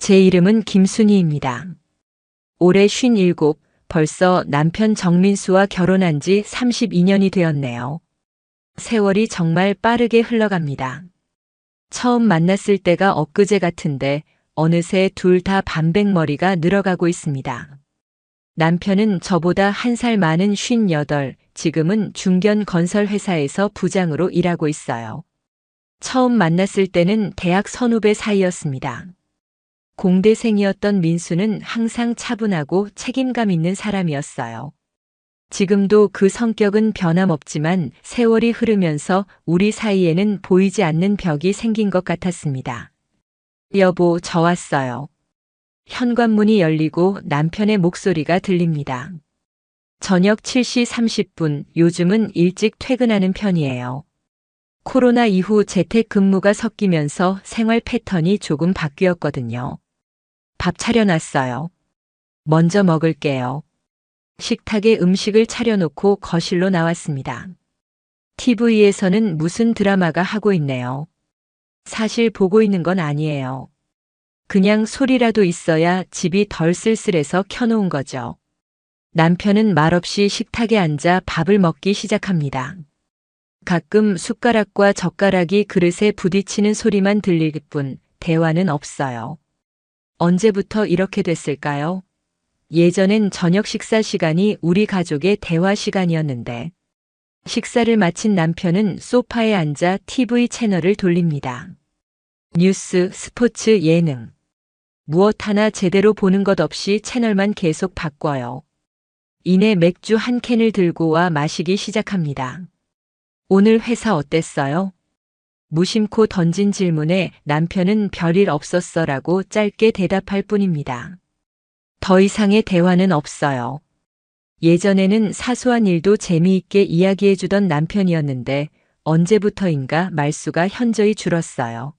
제 이름은 김순희입니다. 올해 57, 벌써 남편 정민수와 결혼한 지 32년이 되었네요. 세월이 정말 빠르게 흘러갑니다. 처음 만났을 때가 엊그제 같은데 어느새 둘 다 반백머리가 늘어가고 있습니다. 남편은 저보다 1살 많은 58, 지금은 중견 건설 회사에서 부장으로 일하고 있어요. 처음 만났을 때는 대학 선후배 사이였습니다. 공대생이었던 민수는 항상 차분하고 책임감 있는 사람이었어요. 지금도 그 성격은 변함없지만 세월이 흐르면서 우리 사이에는 보이지 않는 벽이 생긴 것 같았습니다. 여보, 저 왔어요. 현관문이 열리고 남편의 목소리가 들립니다. 저녁 7시 30분, 요즘은 일찍 퇴근하는 편이에요. 코로나 이후 재택근무가 섞이면서 생활 패턴이 조금 바뀌었거든요. 밥 차려놨어요. 먼저 먹을게요. 식탁에 음식을 차려놓고 거실로 나왔습니다. TV에서는 무슨 드라마가 하고 있네요. 사실 보고 있는 건 아니에요. 그냥 소리라도 있어야 집이 덜 쓸쓸해서 켜놓은 거죠. 남편은 말없이 식탁에 앉아 밥을 먹기 시작합니다. 가끔 숟가락과 젓가락이 그릇에 부딪히는 소리만 들릴 뿐 대화는 없어요. 언제부터 이렇게 됐을까요? 예전엔 저녁 식사 시간이 우리 가족의 대화 시간이었는데 식사를 마친 남편은 소파에 앉아 TV 채널을 돌립니다. 뉴스, 스포츠, 예능. 무엇 하나 제대로 보는 것 없이 채널만 계속 바꿔요. 이내 맥주 한 캔을 들고 와 마시기 시작합니다. 오늘 회사 어땠어요? 무심코 던진 질문에 남편은 별일 없었어라고 짧게 대답할 뿐입니다. 더 이상의 대화는 없어요. 예전에는 사소한 일도 재미있게 이야기해주던 남편이었는데 언제부터인가 말수가 현저히 줄었어요.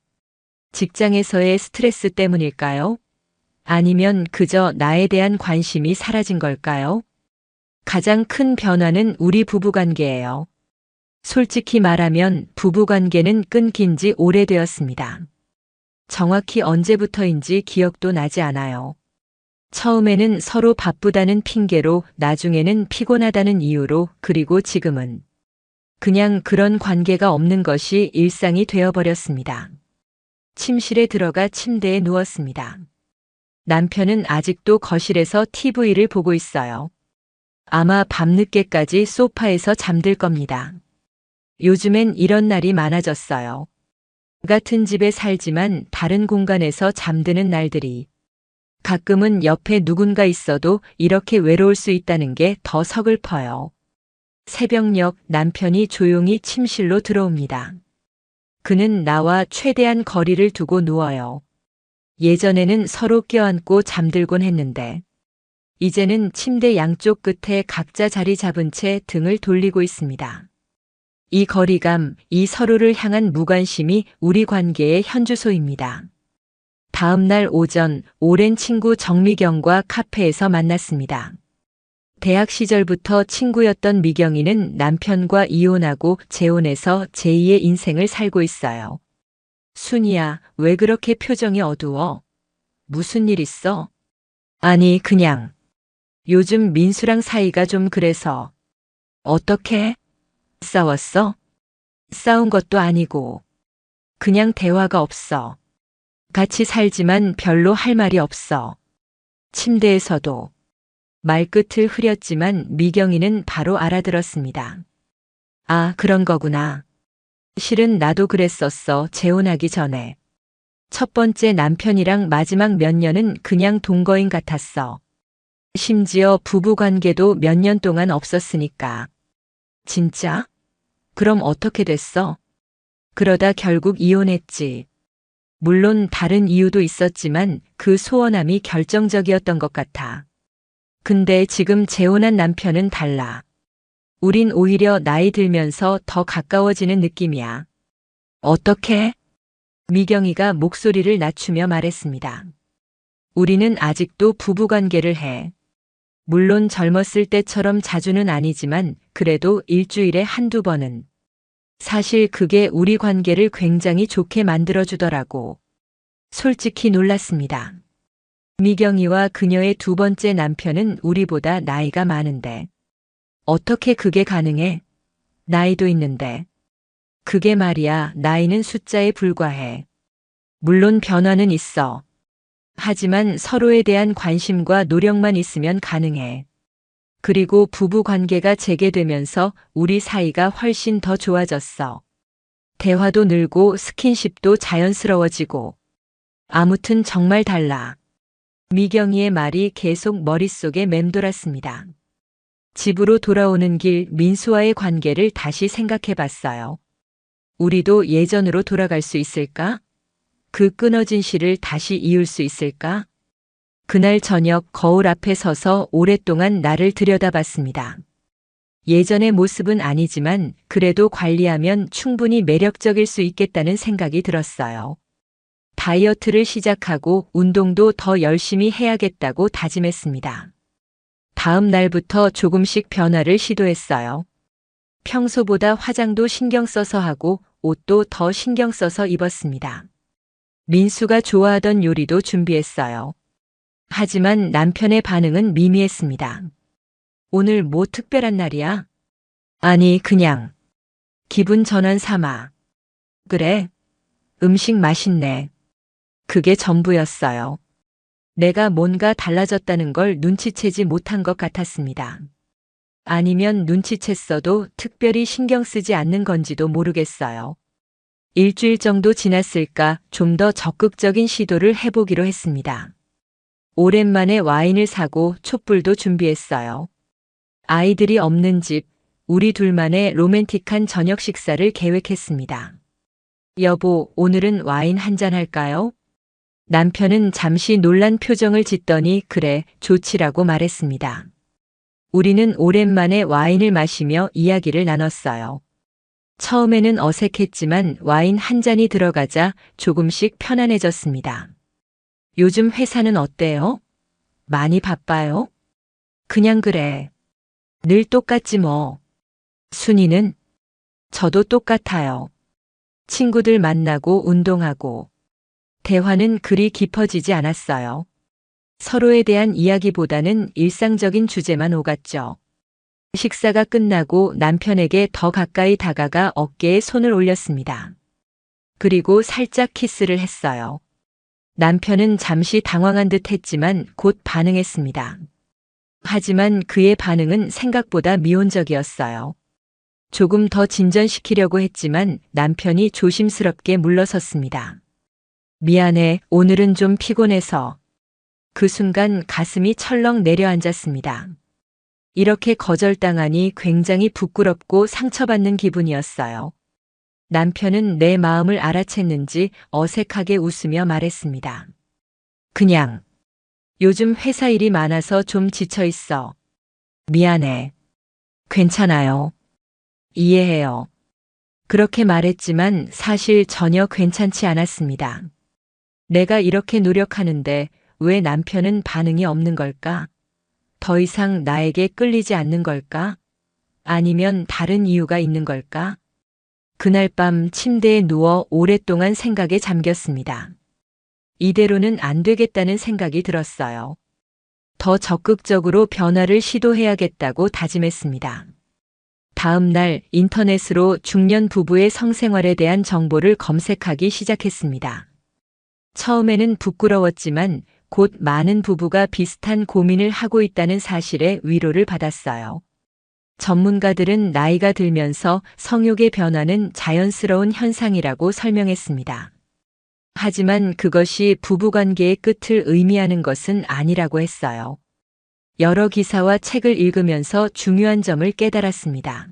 직장에서의 스트레스 때문일까요? 아니면 그저 나에 대한 관심이 사라진 걸까요? 가장 큰 변화는 우리 부부관계예요. 솔직히 말하면 부부관계는 끊긴 지 오래되었습니다. 정확히 언제부터인지 기억도 나지 않아요. 처음에는 서로 바쁘다는 핑계로, 나중에는 피곤하다는 이유로, 그리고 지금은 그냥 그런 관계가 없는 것이 일상이 되어버렸습니다. 침실에 들어가 침대에 누웠습니다. 남편은 아직도 거실에서 TV를 보고 있어요. 아마 밤늦게까지 소파에서 잠들 겁니다. 요즘엔 이런 날이 많아졌어요. 같은 집에 살지만 다른 공간에서 잠드는 날들이. 가끔은 옆에 누군가 있어도 이렇게 외로울 수 있다는 게 더 서글퍼요. 새벽녘 남편이 조용히 침실로 들어옵니다. 그는 나와 최대한 거리를 두고 누워요. 예전에는 서로 껴안고 잠들곤 했는데 이제는 침대 양쪽 끝에 각자 자리 잡은 채 등을 돌리고 있습니다. 이 거리감, 이 서로를 향한 무관심이 우리 관계의 현주소입니다. 다음 날 오전, 오랜 친구 정미경과 카페에서 만났습니다. 대학 시절부터 친구였던 미경이는 남편과 이혼하고 재혼해서 제2의 인생을 살고 있어요. 순이야, 왜 그렇게 표정이 어두워? 무슨 일 있어? 아니, 그냥. 요즘 민수랑 사이가 좀 그래서. 어떻게? 싸웠어? 싸운 것도 아니고. 그냥 대화가 없어. 같이 살지만 별로 할 말이 없어. 침대에서도. 말끝을 흐렸지만 미경이는 바로 알아들었습니다. 아, 그런 거구나. 실은 나도 그랬었어, 재혼하기 전에. 첫 번째 남편이랑 마지막 몇 년은 그냥 동거인 같았어. 심지어 부부관계도 몇 년 동안 없었으니까. 진짜? 그럼 어떻게 됐어? 그러다 결국 이혼했지. 물론 다른 이유도 있었지만 그 소원함이 결정적이었던 것 같아. 근데 지금 재혼한 남편은 달라. 우린 오히려 나이 들면서 더 가까워지는 느낌이야. 어떻게? 미경이가 목소리를 낮추며 말했습니다. 우리는 아직도 부부관계를 해. 물론 젊었을 때처럼 자주는 아니지만 그래도 일주일에 한두 번은. 사실 그게 우리 관계를 굉장히 좋게 만들어주더라고. 솔직히 놀랐습니다. 미경이와 그녀의 두 번째 남편은 우리보다 나이가 많은데. 어떻게 그게 가능해? 나이도 있는데. 그게 말이야, 나이는 숫자에 불과해. 물론 변화는 있어. 하지만 서로에 대한 관심과 노력만 있으면 가능해. 그리고 부부 관계가 재개되면서 우리 사이가 훨씬 더 좋아졌어. 대화도 늘고 스킨십도 자연스러워지고. 아무튼 정말 달라. 미경이의 말이 계속 머릿속에 맴돌았습니다. 집으로 돌아오는 길 민수와의 관계를 다시 생각해 봤어요. 우리도 예전으로 돌아갈 수 있을까? 그 끊어진 실을 다시 이을 수 있을까? 그날 저녁 거울 앞에 서서 오랫동안 나를 들여다봤습니다. 예전의 모습은 아니지만 그래도 관리하면 충분히 매력적일 수 있겠다는 생각이 들었어요. 다이어트를 시작하고 운동도 더 열심히 해야겠다고 다짐했습니다. 다음 날부터 조금씩 변화를 시도했어요. 평소보다 화장도 신경 써서 하고 옷도 더 신경 써서 입었습니다. 민수가 좋아하던 요리도 준비했어요. 하지만 남편의 반응은 미미했습니다. 오늘 뭐 특별한 날이야? 아니, 그냥 기분 전환 삼아. 그래, 음식 맛있네. 그게 전부였어요. 내가 뭔가 달라졌다는 걸 눈치채지 못한 것 같았습니다. 아니면 눈치챘어도 특별히 신경 쓰지 않는 건지도 모르겠어요. 일주일 정도 지났을까 좀 더 적극적인 시도를 해보기로 했습니다. 오랜만에 와인을 사고 촛불도 준비했어요. 아이들이 없는 집, 우리 둘만의 로맨틱한 저녁 식사를 계획했습니다. 여보, 오늘은 와인 한잔 할까요? 남편은 잠시 놀란 표정을 짓더니 그래, 좋지라고 말했습니다. 우리는 오랜만에 와인을 마시며 이야기를 나눴어요. 처음에는 어색했지만 와인 한 잔이 들어가자 조금씩 편안해졌습니다. 요즘 회사는 어때요? 많이 바빠요? 그냥 그래. 늘 똑같지 뭐. 순이는? 저도 똑같아요. 친구들 만나고 운동하고. 대화는 그리 깊어지지 않았어요. 서로에 대한 이야기보다는 일상적인 주제만 오갔죠. 식사가 끝나고 남편에게 더 가까이 다가가 어깨에 손을 올렸습니다. 그리고 살짝 키스를 했어요. 남편은 잠시 당황한 듯 했지만 곧 반응했습니다. 하지만 그의 반응은 생각보다 미온적이었어요. 조금 더 진전시키려고 했지만 남편이 조심스럽게 물러섰습니다. 미안해, 오늘은 좀 피곤해서. 그 순간 가슴이 철렁 내려앉았습니다. 이렇게 거절당하니 굉장히 부끄럽고 상처받는 기분이었어요. 남편은 내 마음을 알아챘는지 어색하게 웃으며 말했습니다. 그냥 요즘 회사 일이 많아서 좀 지쳐 있어. 미안해. 괜찮아요. 이해해요. 그렇게 말했지만 사실 전혀 괜찮지 않았습니다. 내가 이렇게 노력하는데 왜 남편은 반응이 없는 걸까? 더 이상 나에게 끌리지 않는 걸까? 아니면 다른 이유가 있는 걸까? 그날 밤 침대에 누워 오랫동안 생각에 잠겼습니다. 이대로는 안 되겠다는 생각이 들었어요. 더 적극적으로 변화를 시도해야겠다고 다짐했습니다. 다음 날 인터넷으로 중년 부부의 성생활에 대한 정보를 검색하기 시작했습니다. 처음에는 부끄러웠지만 곧 많은 부부가 비슷한 고민을 하고 있다는 사실에 위로를 받았어요. 전문가들은 나이가 들면서 성욕의 변화는 자연스러운 현상이라고 설명했습니다. 하지만 그것이 부부관계의 끝을 의미하는 것은 아니라고 했어요. 여러 기사와 책을 읽으면서 중요한 점을 깨달았습니다.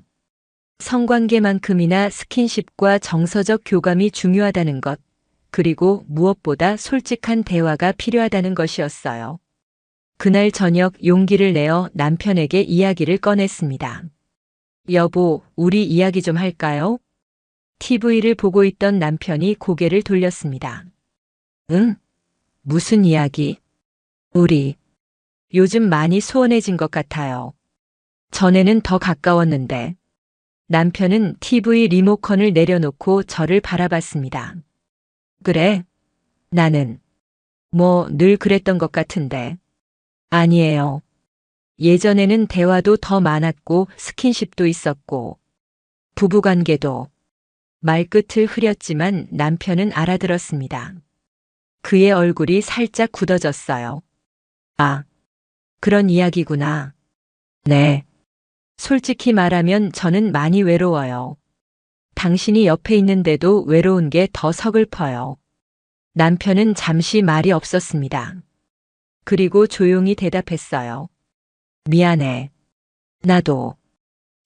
성관계만큼이나 스킨십과 정서적 교감이 중요하다는 것, 그리고 무엇보다 솔직한 대화가 필요하다는 것이었어요. 그날 저녁 용기를 내어 남편에게 이야기를 꺼냈습니다. 여보, 우리 이야기 좀 할까요? TV를 보고 있던 남편이 고개를 돌렸습니다. 응? 무슨 이야기? 우리 요즘 많이 소원해진 것 같아요. 전에는 더 가까웠는데. 남편은 TV 리모컨을 내려놓고 저를 바라봤습니다. 그래? 나는 뭐 늘 그랬던 것 같은데. 아니에요. 예전에는 대화도 더 많았고 스킨십도 있었고 부부관계도. 말끝을 흐렸지만 남편은 알아들었습니다. 그의 얼굴이 살짝 굳어졌어요. 아, 그런 이야기구나. 네. 솔직히 말하면 저는 많이 외로워요. 당신이 옆에 있는데도 외로운 게 더 서글퍼요. 남편은 잠시 말이 없었습니다. 그리고 조용히 대답했어요. 미안해. 나도.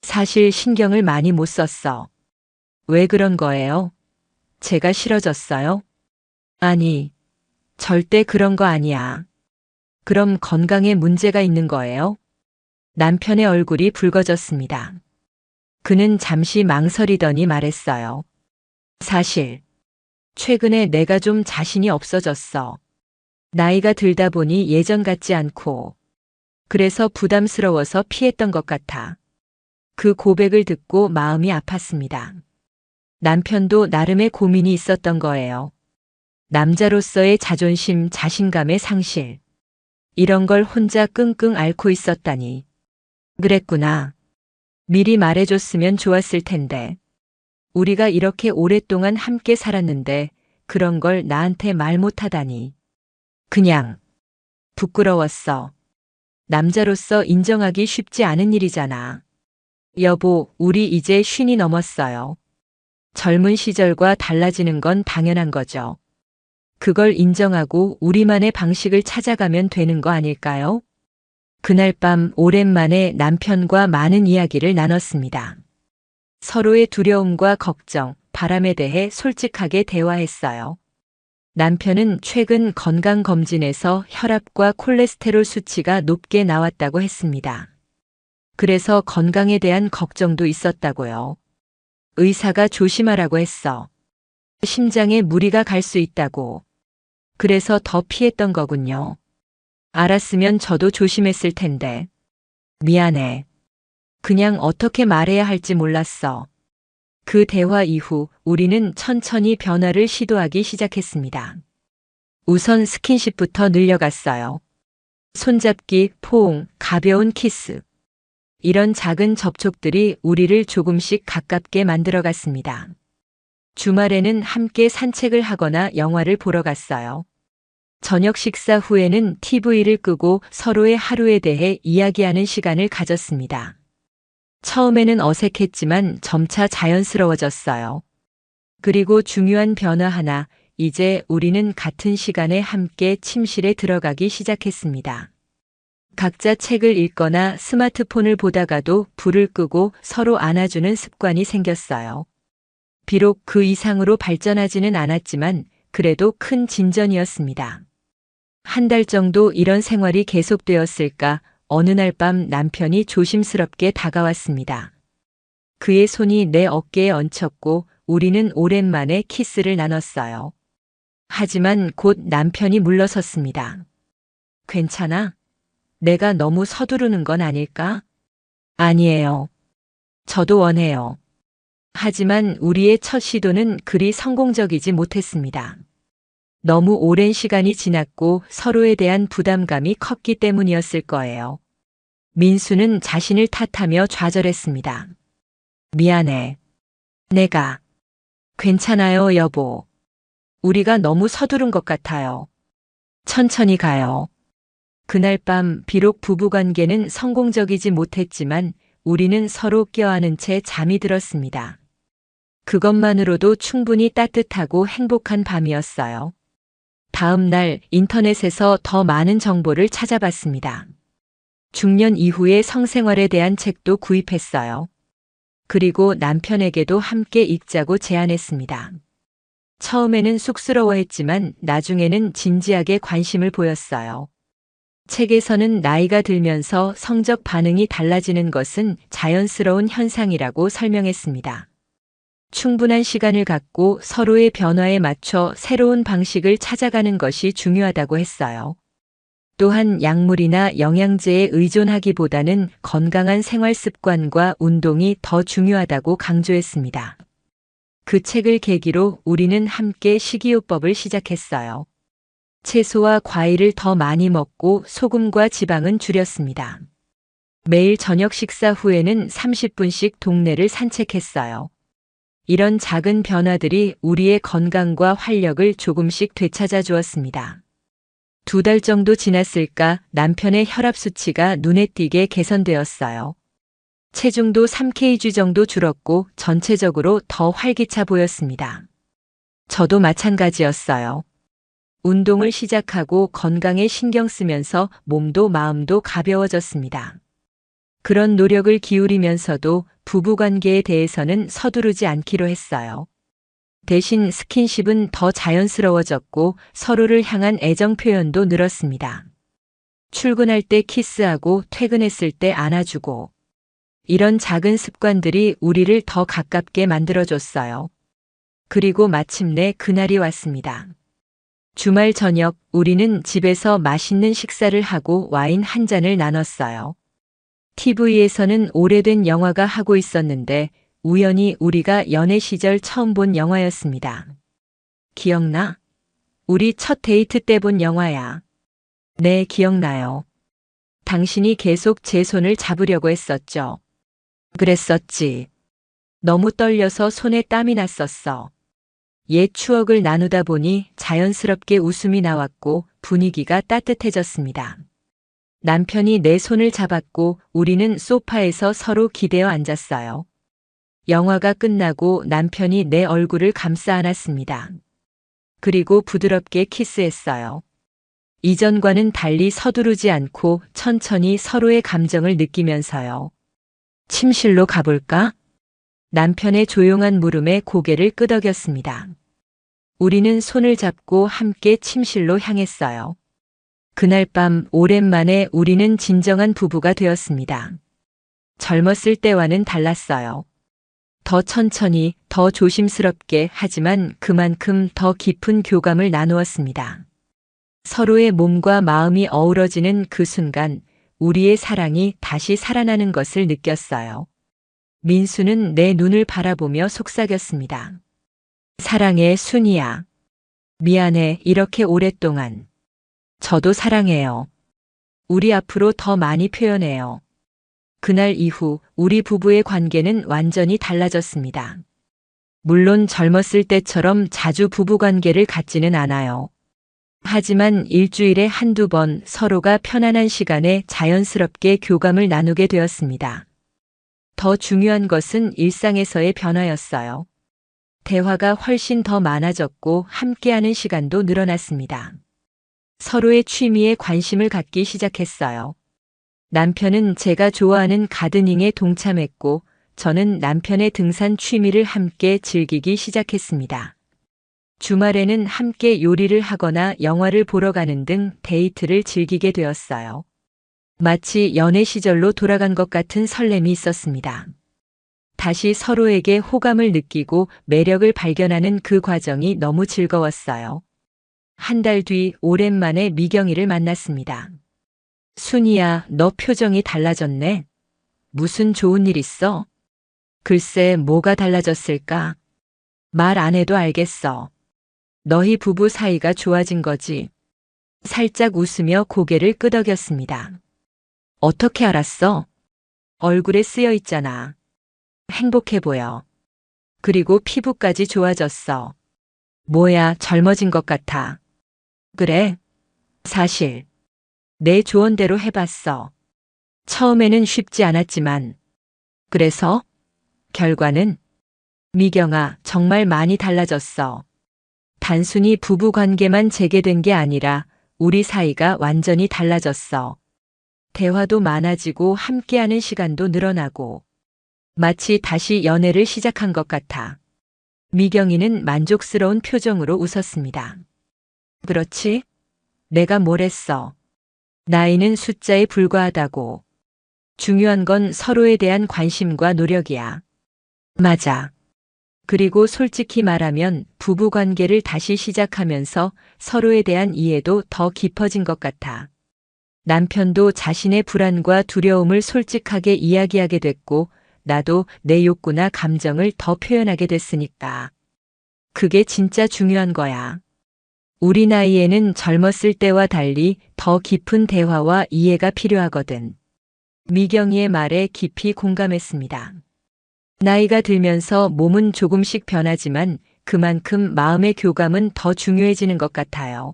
사실 신경을 많이 못 썼어. 왜 그런 거예요? 제가 싫어졌어요? 아니, 절대 그런 거 아니야. 그럼 건강에 문제가 있는 거예요? 남편의 얼굴이 붉어졌습니다. 그는 잠시 망설이더니 말했어요. 사실, 최근에 내가 좀 자신이 없어졌어. 나이가 들다 보니 예전 같지 않고, 그래서 부담스러워서 피했던 것 같아. 그 고백을 듣고 마음이 아팠습니다. 남편도 나름의 고민이 있었던 거예요. 남자로서의 자존심, 자신감의 상실. 이런 걸 혼자 끙끙 앓고 있었다니. 그랬구나. 미리 말해줬으면 좋았을 텐데. 우리가 이렇게 오랫동안 함께 살았는데 그런 걸 나한테 말 못하다니. 그냥 부끄러웠어. 남자로서 인정하기 쉽지 않은 일이잖아. 여보, 우리 이제 50이 넘었어요. 젊은 시절과 달라지는 건 당연한 거죠. 그걸 인정하고 우리만의 방식을 찾아가면 되는 거 아닐까요? 그날 밤 오랜만에 남편과 많은 이야기를 나눴습니다. 서로의 두려움과 걱정, 바람에 대해 솔직하게 대화했어요. 남편은 최근 건강검진에서 혈압과 콜레스테롤 수치가 높게 나왔다고 했습니다. 그래서 건강에 대한 걱정도 있었다고요. 의사가 조심하라고 했어. 심장에 무리가 갈 수 있다고. 그래서 더 피했던 거군요. 알았으면 저도 조심했을 텐데. 미안해. 그냥 어떻게 말해야 할지 몰랐어. 그 대화 이후 우리는 천천히 변화를 시도하기 시작했습니다. 우선 스킨십부터 늘려갔어요. 손잡기, 포옹, 가벼운 키스. 이런 작은 접촉들이 우리를 조금씩 가깝게 만들어갔습니다. 주말에는 함께 산책을 하거나 영화를 보러 갔어요. 저녁 식사 후에는 TV를 끄고 서로의 하루에 대해 이야기하는 시간을 가졌습니다. 처음에는 어색했지만 점차 자연스러워졌어요. 그리고 중요한 변화 하나, 이제 우리는 같은 시간에 함께 침실에 들어가기 시작했습니다. 각자 책을 읽거나 스마트폰을 보다가도 불을 끄고 서로 안아주는 습관이 생겼어요. 비록 그 이상으로 발전하지는 않았지만 그래도 큰 진전이었습니다. 한 달 정도 이런 생활이 계속되었을까 어느 날 밤 남편이 조심스럽게 다가왔습니다. 그의 손이 내 어깨에 얹혔고 우리는 오랜만에 키스를 나눴어요. 하지만 곧 남편이 물러섰습니다. 괜찮아? 내가 너무 서두르는 건 아닐까? 아니에요. 저도 원해요. 하지만 우리의 첫 시도는 그리 성공적이지 못했습니다. 너무 오랜 시간이 지났고 서로에 대한 부담감이 컸기 때문이었을 거예요. 민수는 자신을 탓하며 좌절했습니다. 미안해. 내가. 괜찮아요, 여보. 우리가 너무 서두른 것 같아요. 천천히 가요. 그날 밤 비록 부부관계는 성공적이지 못했지만 우리는 서로 껴안은 채 잠이 들었습니다. 그것만으로도 충분히 따뜻하고 행복한 밤이었어요. 다음 날 인터넷에서 더 많은 정보를 찾아봤습니다. 중년 이후의 성생활에 대한 책도 구입했어요. 그리고 남편에게도 함께 읽자고 제안했습니다. 처음에는 쑥스러워했지만 나중에는 진지하게 관심을 보였어요. 책에서는 나이가 들면서 성적 반응이 달라지는 것은 자연스러운 현상이라고 설명했습니다. 충분한 시간을 갖고 서로의 변화에 맞춰 새로운 방식을 찾아가는 것이 중요하다고 했어요. 또한 약물이나 영양제에 의존하기보다는 건강한 생활 습관과 운동이 더 중요하다고 강조했습니다. 그 책을 계기로 우리는 함께 식이요법을 시작했어요. 채소와 과일을 더 많이 먹고 소금과 지방은 줄였습니다. 매일 저녁 식사 후에는 30분씩 동네를 산책했어요. 이런 작은 변화들이 우리의 건강과 활력을 조금씩 되찾아 주었습니다. 2달 정도 지났을까 남편의 혈압 수치가 눈에 띄게 개선되었어요. 체중도 3kg 정도 줄었고 전체적으로 더 활기차 보였습니다. 저도 마찬가지였어요. 운동을 시작하고 건강에 신경 쓰면서 몸도 마음도 가벼워졌습니다. 그런 노력을 기울이면서도 부부관계에 대해서는 서두르지 않기로 했어요. 대신 스킨십은 더 자연스러워졌고 서로를 향한 애정 표현도 늘었습니다. 출근할 때 키스하고 퇴근했을 때 안아주고 이런 작은 습관들이 우리를 더 가깝게 만들어줬어요. 그리고 마침내 그날이 왔습니다. 주말 저녁 우리는 집에서 맛있는 식사를 하고 와인 한 잔을 나눴어요. TV에서는 오래된 영화가 하고 있었는데 우연히 우리가 연애 시절 처음 본 영화였습니다. 기억나? 우리 첫 데이트 때 본 영화야. 네, 기억나요. 당신이 계속 제 손을 잡으려고 했었죠. 그랬었지. 너무 떨려서 손에 땀이 났었어. 옛 추억을 나누다 보니 자연스럽게 웃음이 나왔고 분위기가 따뜻해졌습니다. 남편이 내 손을 잡았고 우리는 소파에서 서로 기대어 앉았어요. 영화가 끝나고 남편이 내 얼굴을 감싸 안았습니다. 그리고 부드럽게 키스했어요. 이전과는 달리 서두르지 않고 천천히 서로의 감정을 느끼면서요. 침실로 가볼까? 남편의 조용한 물음에 고개를 끄덕였습니다. 우리는 손을 잡고 함께 침실로 향했어요. 그날 밤 오랜만에 우리는 진정한 부부가 되었습니다. 젊었을 때와는 달랐어요. 더 천천히, 더 조심스럽게 하지만 그만큼 더 깊은 교감을 나누었습니다. 서로의 몸과 마음이 어우러지는 그 순간 우리의 사랑이 다시 살아나는 것을 느꼈어요. 민수는 내 눈을 바라보며 속삭였습니다. 사랑해, 순이야. 미안해, 이렇게 오랫동안. 저도 사랑해요. 우리 앞으로 더 많이 표현해요. 그날 이후 우리 부부의 관계는 완전히 달라졌습니다. 물론 젊었을 때처럼 자주 부부관계를 갖지는 않아요. 하지만 일주일에 한두 번 서로가 편안한 시간에 자연스럽게 교감을 나누게 되었습니다. 더 중요한 것은 일상에서의 변화였어요. 대화가 훨씬 더 많아졌고 함께하는 시간도 늘어났습니다. 서로의 취미에 관심을 갖기 시작했어요. 남편은 제가 좋아하는 가드닝에 동참했고 저는 남편의 등산 취미를 함께 즐기기 시작했습니다. 주말에는 함께 요리를 하거나 영화를 보러 가는 등 데이트를 즐기게 되었어요. 마치 연애 시절로 돌아간 것 같은 설렘이 있었습니다. 다시 서로에게 호감을 느끼고 매력을 발견하는 그 과정이 너무 즐거웠어요. 한 달 뒤 오랜만에 미경이를 만났습니다. 순이야, 너 표정이 달라졌네. 무슨 좋은 일 있어? 글쎄, 뭐가 달라졌을까? 말 안 해도 알겠어. 너희 부부 사이가 좋아진 거지. 살짝 웃으며 고개를 끄덕였습니다. 어떻게 알았어? 얼굴에 쓰여 있잖아. 행복해 보여. 그리고 피부까지 좋아졌어. 뭐야, 젊어진 것 같아. 그래? 사실 내 조언대로 해봤어. 처음에는 쉽지 않았지만. 그래서? 결과는? 미경아, 정말 많이 달라졌어. 단순히 부부 관계만 재개된 게 아니라 우리 사이가 완전히 달라졌어. 대화도 많아지고 함께하는 시간도 늘어나고 마치 다시 연애를 시작한 것 같아. 미경이는 만족스러운 표정으로 웃었습니다. 그렇지? 내가 뭘 했어? 나이는 숫자에 불과하다고. 중요한 건 서로에 대한 관심과 노력이야. 맞아. 그리고 솔직히 말하면 부부 관계를 다시 시작하면서 서로에 대한 이해도 더 깊어진 것 같아. 남편도 자신의 불안과 두려움을 솔직하게 이야기하게 됐고, 나도 내 욕구나 감정을 더 표현하게 됐으니까. 그게 진짜 중요한 거야. 우리 나이에는 젊었을 때와 달리 더 깊은 대화와 이해가 필요하거든. 미경이의 말에 깊이 공감했습니다. 나이가 들면서 몸은 조금씩 변하지만 그만큼 마음의 교감은 더 중요해지는 것 같아요.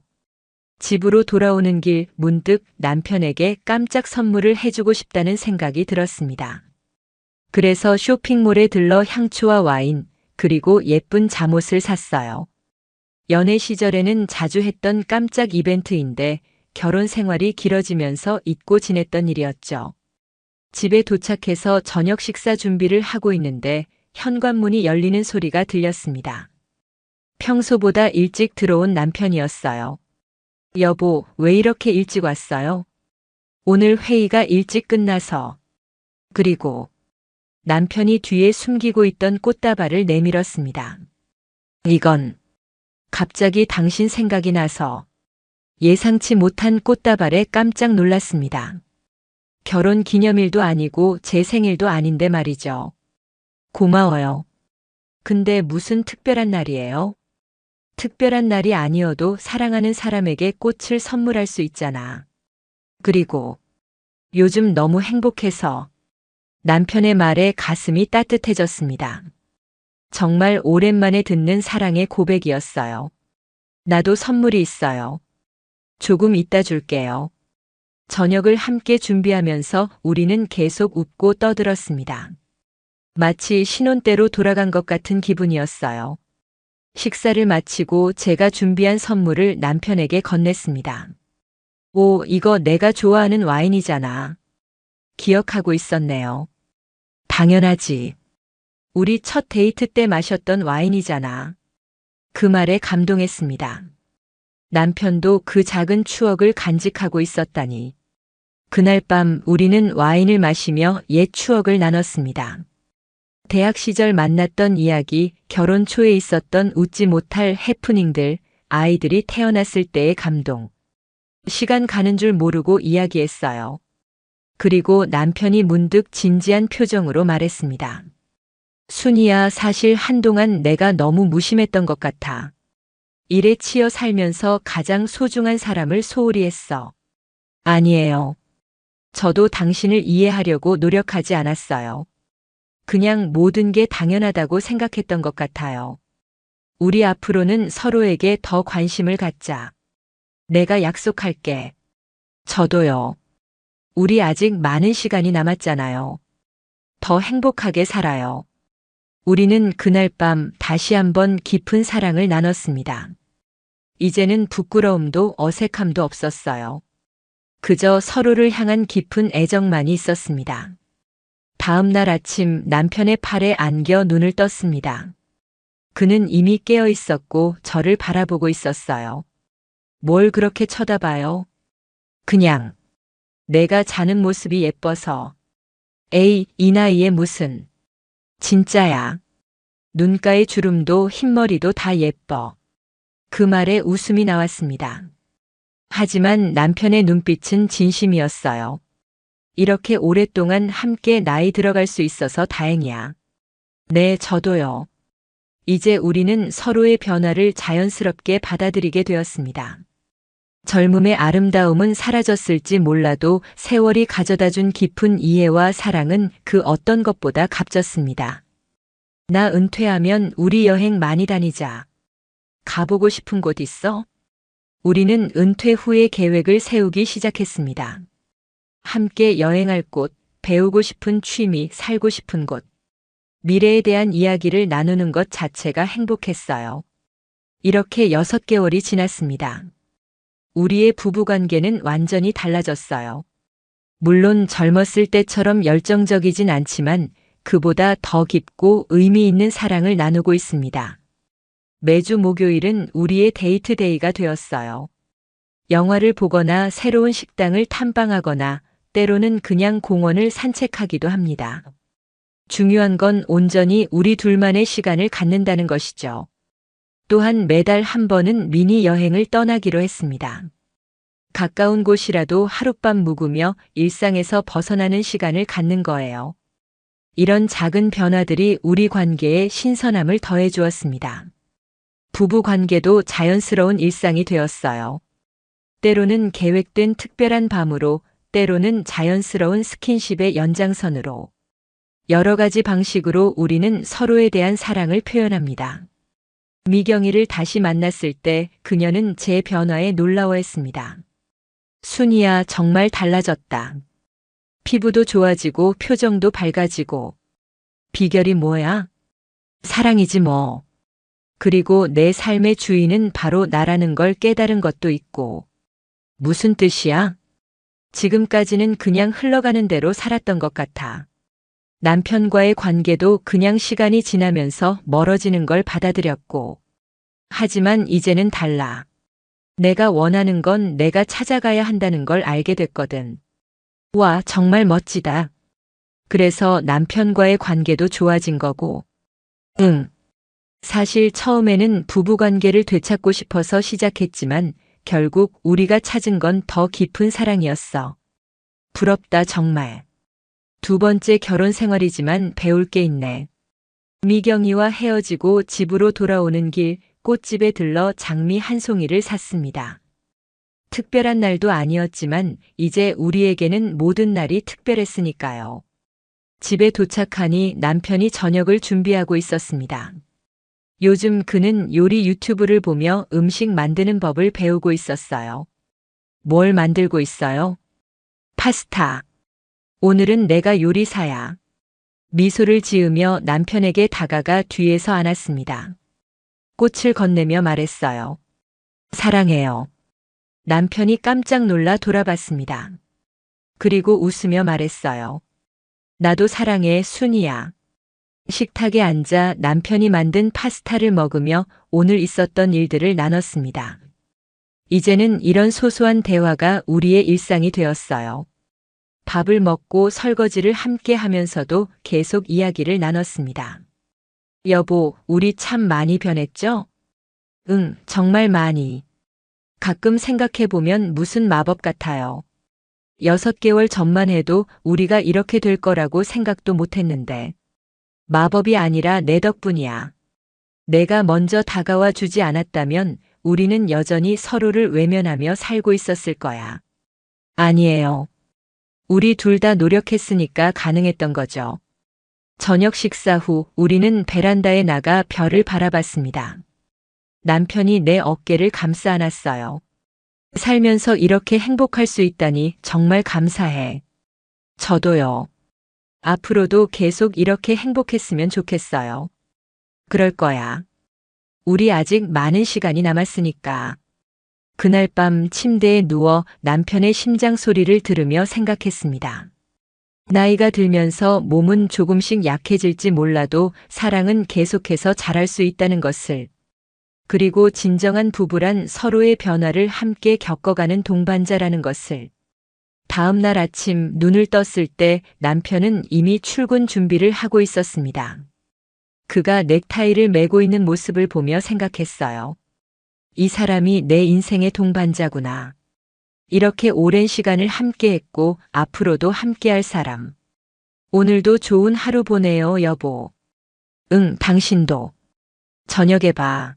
집으로 돌아오는 길 문득 남편에게 깜짝 선물을 해주고 싶다는 생각이 들었습니다. 그래서 쇼핑몰에 들러 향초와 와인, 그리고 예쁜 잠옷을 샀어요. 연애 시절에는 자주 했던 깜짝 이벤트인데 결혼 생활이 길어지면서 잊고 지냈던 일이었죠. 집에 도착해서 저녁 식사 준비를 하고 있는데 현관문이 열리는 소리가 들렸습니다. 평소보다 일찍 들어온 남편이었어요. 여보, 왜 이렇게 일찍 왔어요? 오늘 회의가 일찍 끝나서. 그리고 남편이 뒤에 숨기고 있던 꽃다발을 내밀었습니다. 이건 갑자기 당신 생각이 나서. 예상치 못한 꽃다발에 깜짝 놀랐습니다. 결혼 기념일도 아니고 제 생일도 아닌데 말이죠. 고마워요. 근데 무슨 특별한 날이에요? 특별한 날이 아니어도 사랑하는 사람에게 꽃을 선물할 수 있잖아. 그리고 요즘 너무 행복해서. 남편의 말에 가슴이 따뜻해졌습니다. 정말 오랜만에 듣는 사랑의 고백이었어요. 나도 선물이 있어요. 조금 이따 줄게요. 저녁을 함께 준비하면서 우리는 계속 웃고 떠들었습니다. 마치 신혼 때로 돌아간 것 같은 기분이었어요. 식사를 마치고 제가 준비한 선물을 남편에게 건넸습니다. 오, 이거 내가 좋아하는 와인이잖아. 기억하고 있었네요. 당연하지. 우리 첫 데이트 때 마셨던 와인이잖아. 그 말에 감동했습니다. 남편도 그 작은 추억을 간직하고 있었다니. 그날 밤 우리는 와인을 마시며 옛 추억을 나눴습니다. 대학 시절 만났던 이야기, 결혼 초에 있었던 웃지 못할 해프닝들, 아이들이 태어났을 때의 감동. 시간 가는 줄 모르고 이야기했어요. 그리고 남편이 문득 진지한 표정으로 말했습니다. 순이야, 사실 한동안 내가 너무 무심했던 것 같아. 일에 치여 살면서 가장 소중한 사람을 소홀히 했어. 아니에요. 저도 당신을 이해하려고 노력하지 않았어요. 그냥 모든 게 당연하다고 생각했던 것 같아요. 우리 앞으로는 서로에게 더 관심을 갖자. 내가 약속할게. 저도요. 우리 아직 많은 시간이 남았잖아요. 더 행복하게 살아요. 우리는 그날 밤 다시 한번 깊은 사랑을 나눴습니다. 이제는 부끄러움도 어색함도 없었어요. 그저 서로를 향한 깊은 애정만이 있었습니다. 다음 날 아침 남편의 팔에 안겨 눈을 떴습니다. 그는 이미 깨어 있었고 저를 바라보고 있었어요. 뭘 그렇게 쳐다봐요? 그냥 내가 자는 모습이 예뻐서. 에이, 이 나이에 무슨. 진짜야. 눈가의 주름도 흰머리도 다 예뻐. 그 말에 웃음이 나왔습니다. 하지만 남편의 눈빛은 진심이었어요. 이렇게 오랫동안 함께 나이 들어갈 수 있어서 다행이야. 네, 저도요. 이제 우리는 서로의 변화를 자연스럽게 받아들이게 되었습니다. 젊음의 아름다움은 사라졌을지 몰라도 세월이 가져다준 깊은 이해와 사랑은 그 어떤 것보다 값졌습니다. 나 은퇴하면 우리 여행 많이 다니자. 가보고 싶은 곳 있어? 우리는 은퇴 후의 계획을 세우기 시작했습니다. 함께 여행할 곳, 배우고 싶은 취미, 살고 싶은 곳. 미래에 대한 이야기를 나누는 것 자체가 행복했어요. 이렇게 6개월이 지났습니다. 우리의 부부관계는 완전히 달라졌어요. 물론 젊었을 때처럼 열정적이진 않지만 그보다 더 깊고 의미 있는 사랑을 나누고 있습니다. 매주 목요일은 우리의 데이트 데이가 되었어요. 영화를 보거나 새로운 식당을 탐방하거나 때로는 그냥 공원을 산책하기도 합니다. 중요한 건 온전히 우리 둘만의 시간을 갖는다는 것이죠. 또한 매달 한 번은 미니 여행을 떠나기로 했습니다. 가까운 곳이라도 하룻밤 묵으며 일상에서 벗어나는 시간을 갖는 거예요. 이런 작은 변화들이 우리 관계에 신선함을 더해 주었습니다. 부부 관계도 자연스러운 일상이 되었어요. 때로는 계획된 특별한 밤으로, 때로는 자연스러운 스킨십의 연장선으로. 여러 가지 방식으로 우리는 서로에 대한 사랑을 표현합니다. 미경이를 다시 만났을 때 그녀는 제 변화에 놀라워했습니다. 순이야, 정말 달라졌다. 피부도 좋아지고 표정도 밝아지고. 비결이 뭐야? 사랑이지 뭐. 그리고 내 삶의 주인은 바로 나라는 걸 깨달은 것도 있고. 무슨 뜻이야? 지금까지는 그냥 흘러가는 대로 살았던 것 같아. 남편과의 관계도 그냥 시간이 지나면서 멀어지는 걸 받아들였고. 하지만 이제는 달라. 내가 원하는 건 내가 찾아가야 한다는 걸 알게 됐거든. 와, 정말 멋지다. 그래서 남편과의 관계도 좋아진 거고. 응. 사실 처음에는 부부관계를 되찾고 싶어서 시작했지만 결국 우리가 찾은 건 더 깊은 사랑이었어. 부럽다, 정말. 두 번째 결혼 생활이지만 배울 게 있네. 미경이와 헤어지고 집으로 돌아오는 길, 꽃집에 들러 장미 한 송이를 샀습니다. 특별한 날도 아니었지만 이제 우리에게는 모든 날이 특별했으니까요. 집에 도착하니 남편이 저녁을 준비하고 있었습니다. 요즘 그는 요리 유튜브를 보며 음식 만드는 법을 배우고 있었어요. 뭘 만들고 있어요? 파스타. 오늘은 내가 요리사야. 미소를 지으며 남편에게 다가가 뒤에서 안았습니다. 꽃을 건네며 말했어요. 사랑해요. 남편이 깜짝 놀라 돌아봤습니다. 그리고 웃으며 말했어요. 나도 사랑해, 순이야. 식탁에 앉아 남편이 만든 파스타를 먹으며 오늘 있었던 일들을 나눴습니다. 이제는 이런 소소한 대화가 우리의 일상이 되었어요. 밥을 먹고 설거지를 함께 하면서도 계속 이야기를 나눴습니다. 여보, 우리 참 많이 변했죠? 응, 정말 많이. 가끔 생각해보면 무슨 마법 같아요. 6개월 전만 해도 우리가 이렇게 될 거라고 생각도 못했는데. 마법이 아니라 내 덕분이야. 내가 먼저 다가와 주지 않았다면 우리는 여전히 서로를 외면하며 살고 있었을 거야. 아니에요. 우리 둘 다 노력했으니까 가능했던 거죠. 저녁 식사 후 우리는 베란다에 나가 별을 바라봤습니다. 남편이 내 어깨를 감싸 안았어요. 살면서 이렇게 행복할 수 있다니 정말 감사해. 저도요. 앞으로도 계속 이렇게 행복했으면 좋겠어요. 그럴 거야. 우리 아직 많은 시간이 남았으니까. 그날 밤 침대에 누워 남편의 심장 소리를 들으며 생각했습니다. 나이가 들면서 몸은 조금씩 약해질지 몰라도 사랑은 계속해서 자랄 수 있다는 것을. 그리고 진정한 부부란 서로의 변화를 함께 겪어가는 동반자라는 것을. 다음 날 아침 눈을 떴을 때 남편은 이미 출근 준비를 하고 있었습니다. 그가 넥타이를 매고 있는 모습을 보며 생각했어요. 이 사람이 내 인생의 동반자구나. 이렇게 오랜 시간을 함께했고 앞으로도 함께할 사람. 오늘도 좋은 하루 보내요, 여보. 응, 당신도. 저녁에 봐.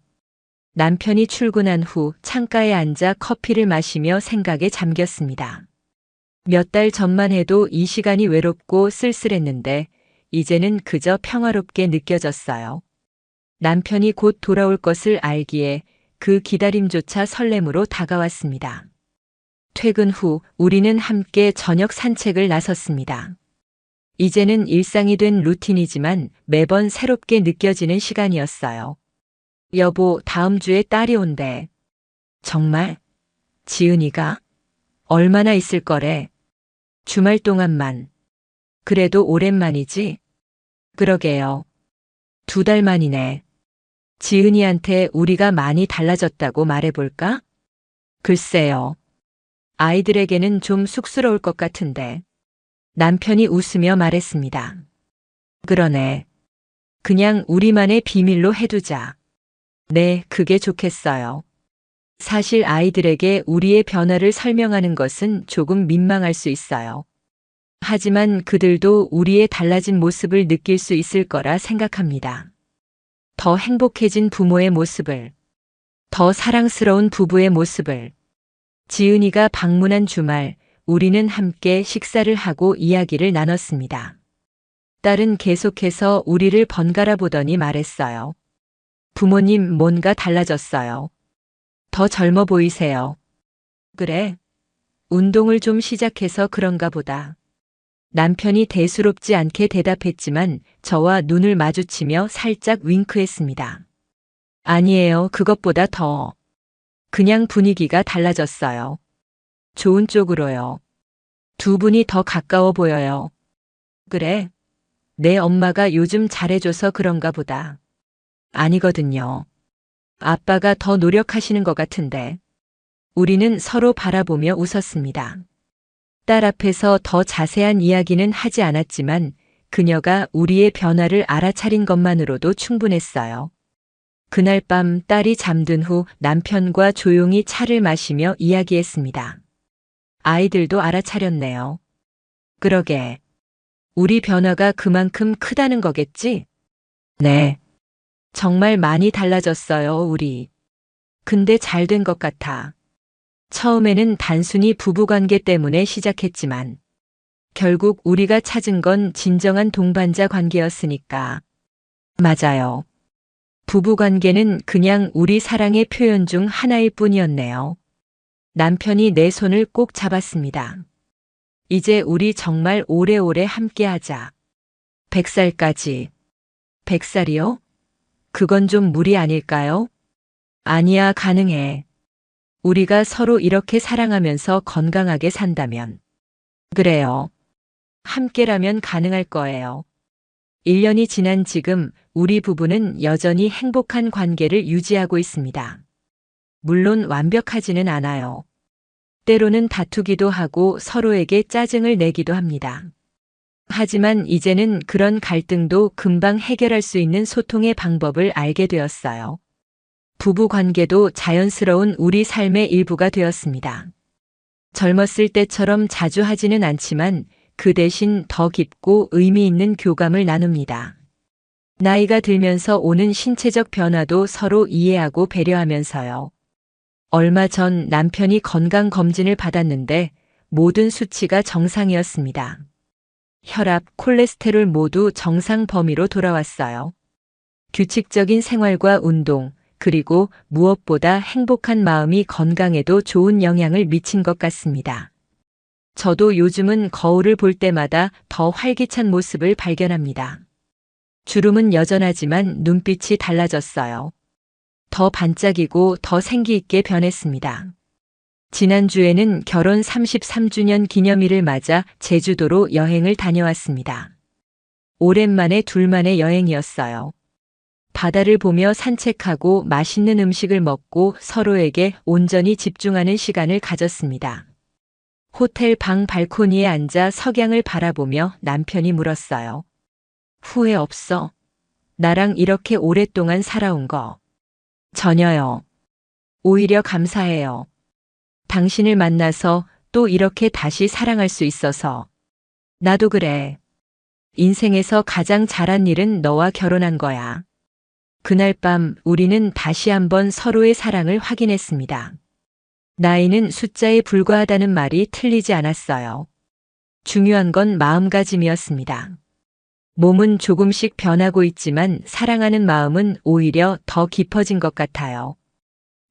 남편이 출근한 후 창가에 앉아 커피를 마시며 생각에 잠겼습니다. 몇 달 전만 해도 이 시간이 외롭고 쓸쓸했는데 이제는 그저 평화롭게 느껴졌어요. 남편이 곧 돌아올 것을 알기에 그 기다림조차 설렘으로 다가왔습니다. 퇴근 후 우리는 함께 저녁 산책을 나섰습니다. 이제는 일상이 된 루틴이지만 매번 새롭게 느껴지는 시간이었어요. 여보, 다음 주에 딸이 온대. 정말? 지은이가? 얼마나 있을 거래? 주말 동안만. 그래도 오랜만이지? 그러게요. 2달 만이네. 지은이한테 우리가 많이 달라졌다고 말해볼까? 글쎄요. 아이들에게는 좀 쑥스러울 것 같은데. 남편이 웃으며 말했습니다. 그러네. 그냥 우리만의 비밀로 해두자. 네, 그게 좋겠어요. 사실 아이들에게 우리의 변화를 설명하는 것은 조금 민망할 수 있어요. 하지만 그들도 우리의 달라진 모습을 느낄 수 있을 거라 생각합니다. 더 행복해진 부모의 모습을. 더 사랑스러운 부부의 모습을. 지은이가 방문한 주말, 우리는 함께 식사를 하고 이야기를 나눴습니다. 딸은 계속해서 우리를 번갈아 보더니 말했어요. 부모님 뭔가 달라졌어요. 더 젊어 보이세요. 그래. 운동을 좀 시작해서 그런가 보다. 남편이 대수롭지 않게 대답했지만 저와 눈을 마주치며 살짝 윙크했습니다. 아니에요. 그것보다 더. 그냥 분위기가 달라졌어요. 좋은 쪽으로요. 두 분이 더 가까워 보여요. 그래. 내 엄마가 요즘 잘해줘서 그런가 보다. 아니거든요. 아빠가 더 노력하시는 것 같은데. 우리는 서로 바라보며 웃었습니다. 딸 앞에서 더 자세한 이야기는 하지 않았지만 그녀가 우리의 변화를 알아차린 것만으로도 충분했어요. 그날 밤 딸이 잠든 후 남편과 조용히 차를 마시며 이야기했습니다. 아이들도 알아차렸네요. 그러게. 우리 변화가 그만큼 크다는 거겠지? 네. 정말 많이 달라졌어요, 우리. 근데 잘 된 것 같아. 처음에는 단순히 부부관계 때문에 시작했지만 결국 우리가 찾은 건 진정한 동반자 관계였으니까. 맞아요. 부부관계는 그냥 우리 사랑의 표현 중 하나일 뿐이었네요. 남편이 내 손을 꼭 잡았습니다. 이제 우리 정말 오래오래 함께하자. 100살까지. 100살이요? 그건 좀 무리 아닐까요? 아니야, 가능해. 우리가 서로 이렇게 사랑하면서 건강하게 산다면. 그래요. 함께라면 가능할 거예요. 1년이 지난 지금 우리 부부는 여전히 행복한 관계를 유지하고 있습니다. 물론 완벽하지는 않아요. 때로는 다투기도 하고 서로에게 짜증을 내기도 합니다. 하지만 이제는 그런 갈등도 금방 해결할 수 있는 소통의 방법을 알게 되었어요. 부부 관계도 자연스러운 우리 삶의 일부가 되었습니다. 젊었을 때처럼 자주 하지는 않지만 그 대신 더 깊고 의미 있는 교감을 나눕니다. 나이가 들면서 오는 신체적 변화도 서로 이해하고 배려하면서요. 얼마 전 남편이 건강검진을 받았는데 모든 수치가 정상이었습니다. 혈압, 콜레스테롤 모두 정상 범위로 돌아왔어요. 규칙적인 생활과 운동, 그리고 무엇보다 행복한 마음이 건강에도 좋은 영향을 미친 것 같습니다. 저도 요즘은 거울을 볼 때마다 더 활기찬 모습을 발견합니다. 주름은 여전하지만 눈빛이 달라졌어요. 더 반짝이고 더 생기 있게 변했습니다. 지난주에는 결혼 33주년 기념일을 맞아 제주도로 여행을 다녀왔습니다. 오랜만에 둘만의 여행이었어요. 바다를 보며 산책하고 맛있는 음식을 먹고 서로에게 온전히 집중하는 시간을 가졌습니다. 호텔 방 발코니에 앉아 석양을 바라보며 남편이 물었어요. 후회 없어? 나랑 이렇게 오랫동안 살아온 거. 전혀요. 오히려 감사해요. 당신을 만나서 또 이렇게 다시 사랑할 수 있어서. 나도 그래. 인생에서 가장 잘한 일은 너와 결혼한 거야. 그날 밤 우리는 다시 한번 서로의 사랑을 확인했습니다. 나이는 숫자에 불과하다는 말이 틀리지 않았어요. 중요한 건 마음가짐이었습니다. 몸은 조금씩 변하고 있지만 사랑하는 마음은 오히려 더 깊어진 것 같아요.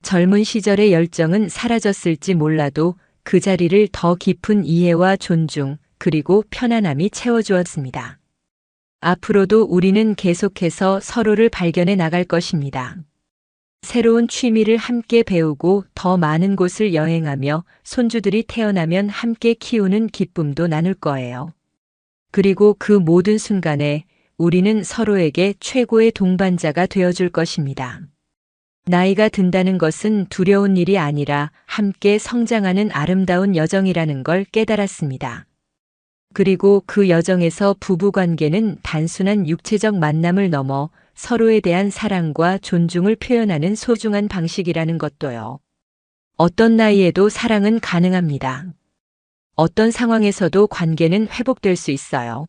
젊은 시절의 열정은 사라졌을지 몰라도 그 자리를 더 깊은 이해와 존중, 그리고 편안함이 채워주었습니다. 앞으로도 우리는 계속해서 서로를 발견해 나갈 것입니다. 새로운 취미를 함께 배우고 더 많은 곳을 여행하며 손주들이 태어나면 함께 키우는 기쁨도 나눌 거예요. 그리고 그 모든 순간에 우리는 서로에게 최고의 동반자가 되어줄 것입니다. 나이가 든다는 것은 두려운 일이 아니라 함께 성장하는 아름다운 여정이라는 걸 깨달았습니다. 그리고 그 여정에서 부부관계는 단순한 육체적 만남을 넘어 서로에 대한 사랑과 존중을 표현하는 소중한 방식이라는 것도요. 어떤 나이에도 사랑은 가능합니다. 어떤 상황에서도 관계는 회복될 수 있어요.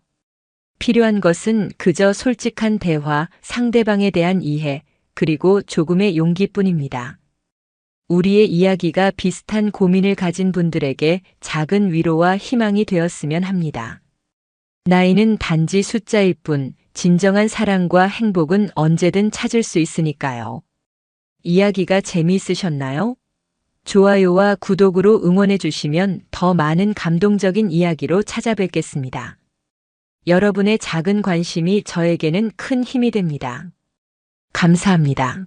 필요한 것은 그저 솔직한 대화, 상대방에 대한 이해, 그리고 조금의 용기뿐입니다. 우리의 이야기가 비슷한 고민을 가진 분들에게 작은 위로와 희망이 되었으면 합니다. 나이는 단지 숫자일 뿐, 진정한 사랑과 행복은 언제든 찾을 수 있으니까요. 이야기가 재미있으셨나요? 좋아요와 구독으로 응원해 주시면 더 많은 감동적인 이야기로 찾아뵙겠습니다. 여러분의 작은 관심이 저에게는 큰 힘이 됩니다. 감사합니다.